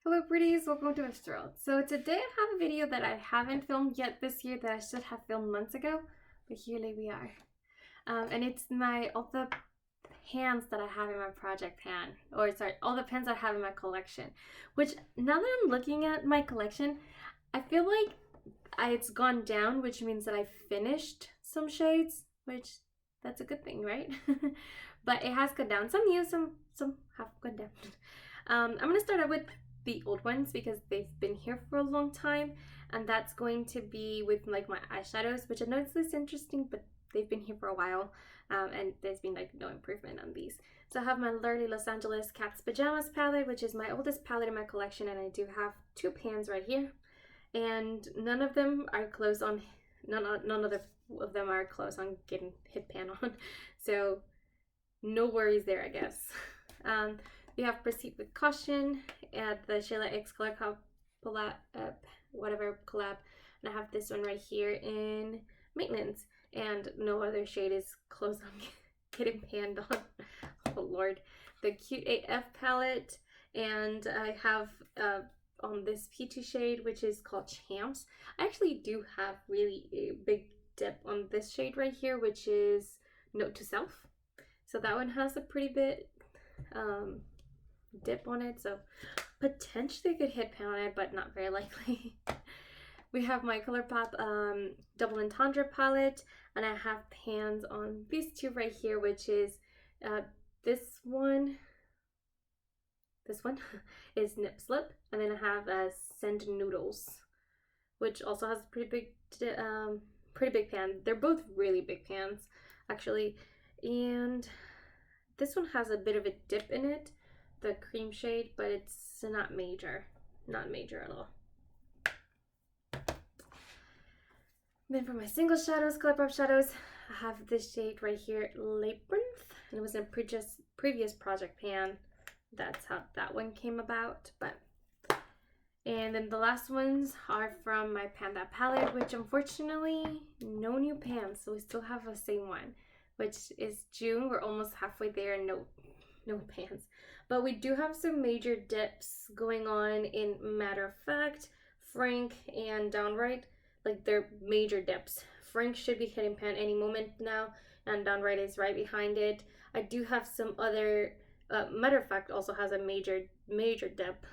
Hello pretties, welcome to my world. So today I have a video that I haven't filmed yet this year that I should have filmed months ago, but here we are. And it's all the pans that I have in my project pan, or sorry, all the pans I have in my collection. Which now that I'm looking at my collection, I feel like it's gone down, which means that I finished some shades, which that's a good thing, right? But it has gone down. Some new, some have gone down. I'm gonna start out with the old ones because they've been here for a long time, and that's going to be with like my eyeshadows, which I know it's less interesting, but they've been here for a while, and there's been like no improvement on these. So I have my Lurdy Los Angeles Cat's Pajamas palette, which is my oldest palette in my collection, and I do have two pans right here, and none of them are close on, none of them are close on getting hit pan on, so no worries there, I guess. We have Proceed with Caution at the Sheila X Color collab, whatever collab, and I have this one right here in Maintenance, and no other shade is close on getting panned on. Oh lord. The Cute AF palette, and I have on this peachy shade, which is called Champs. I actually do have really a big dip on this shade right here, which is Note to Self. So that one has a pretty bit dip on it, so potentially could hit pan on it, but not very likely. We have my ColourPop Double Entendre palette, and I have pans on these two right here, which is this one is Nip Slip, and then I have Send Noodles, which also has a pretty big pan. They're both really big pans, actually, and this one has a bit of a dip in it, the cream shade, but it's not major at all. Then for my single shadows, ColourPop shadows, I have this shade right here, Labyrinth, and it was in a previous project pan. That's how that one came about. And then the last ones are from my Pan That palette, which unfortunately no new pans, so we still have the same one, which is June. We're almost halfway there, and no pans. But we do have some major dips going on in Matter of Fact, Frank, and Downright. Like, they're major dips. Frank should be hitting pan any moment now, and Downright is right behind it. I do have some other, Matter of Fact also has a major dip.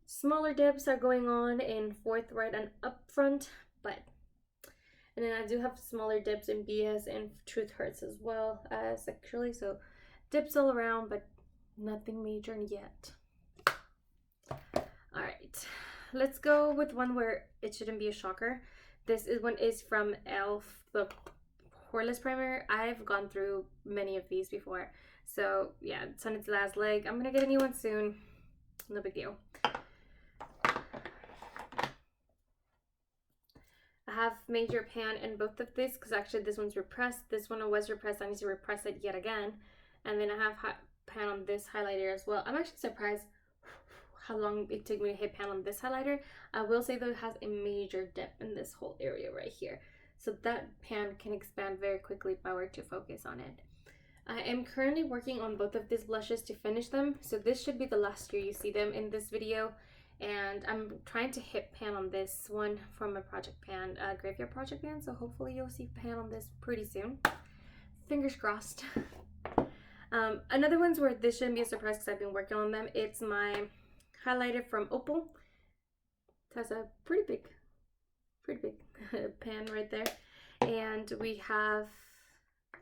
Smaller dips are going on in Forthright and Upfront, and then I do have smaller dips in BS and Truth Hurts as well, actually, so dips all around, but nothing major yet. Alright, let's go with one where it shouldn't be a shocker. This one is from e.l.f., the Poreless Primer. I've gone through many of these before, so yeah, it's on its last leg. I'm gonna get a new one soon, no big deal. I have major pan in both of these because actually this one's repressed. This one was repressed. I need to repress it yet again. And then I have pan on this highlighter as well. I'm actually surprised how long it took me to hit pan on this highlighter. I will say though, it has a major dip in this whole area right here. So that pan can expand very quickly if I were to focus on it. I am currently working on both of these blushes to finish them. So this should be the last year you see them in this video. And I'm trying to hit pan on this one from a project pan, Graveyard project pan. So hopefully you'll see pan on this pretty soon. Fingers crossed. Another one's where this shouldn't be a surprise because I've been working on them. It's my highlighter from Opal. It has a pretty big pan right there. And we have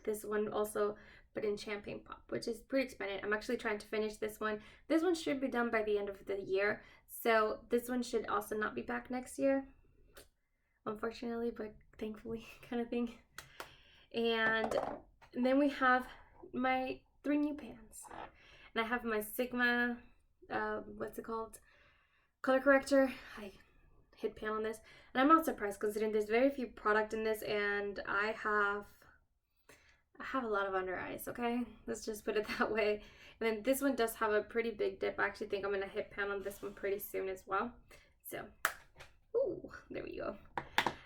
this one also, but in Champagne Pop, which is pretty expanded. I'm actually trying to finish this one. This one should be done by the end of the year. So this one should also not be back next year, unfortunately, but thankfully, kind of thing. And then we have my 3 new pans. And I have my Sigma, what's it called? Color corrector. I hit pan on this. And I'm not surprised considering there's very few product in this, and I have a lot of under eyes, okay? Let's just put it that way. And then this one does have a pretty big dip. I actually think I'm gonna hit pan on this one pretty soon as well. So, ooh, there we go.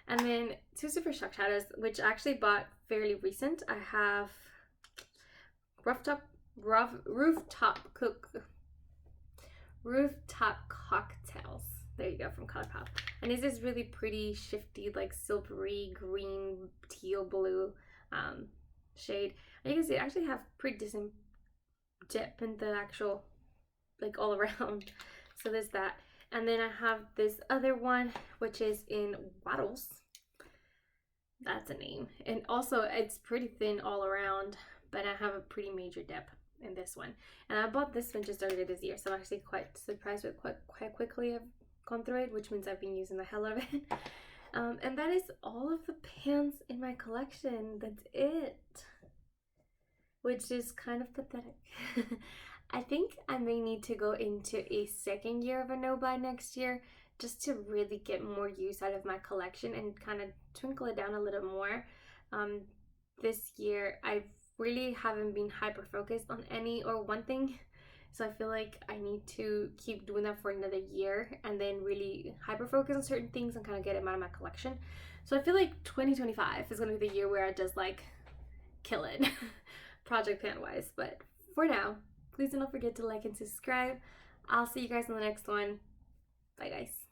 And then 2 Super Shock Shadows, which I actually bought fairly recent. I have Rooftop Rooftop Cocktails. There you go, from ColourPop. And this is really pretty, shifty, like silvery green, teal blue shade. And you can see I actually have pretty decent dip in the actual, like all around. So there's that. And then I have this other one, which is in Waddles. That's a name. And also it's pretty thin all around, but I have a pretty major dip in this one. And I bought this one just earlier this year, so I'm actually quite surprised with quite quickly I've gone through it, which means I've been using the hell out of it. And that is all of the pants in my collection. That's it. Which is kind of pathetic. I think I may need to go into a second year of a no-buy next year just to really get more use out of my collection and kind of twinkle it down a little more. This year I really haven't been hyper focused on any or one thing, so I feel like I need to keep doing that for another year and then really hyper focus on certain things and kind of get them out of my collection. So I feel like 2025 is going to be the year where I just like kill it project pan wise. But for now, please don't forget to like and subscribe. I'll see you guys in the next one. Bye guys.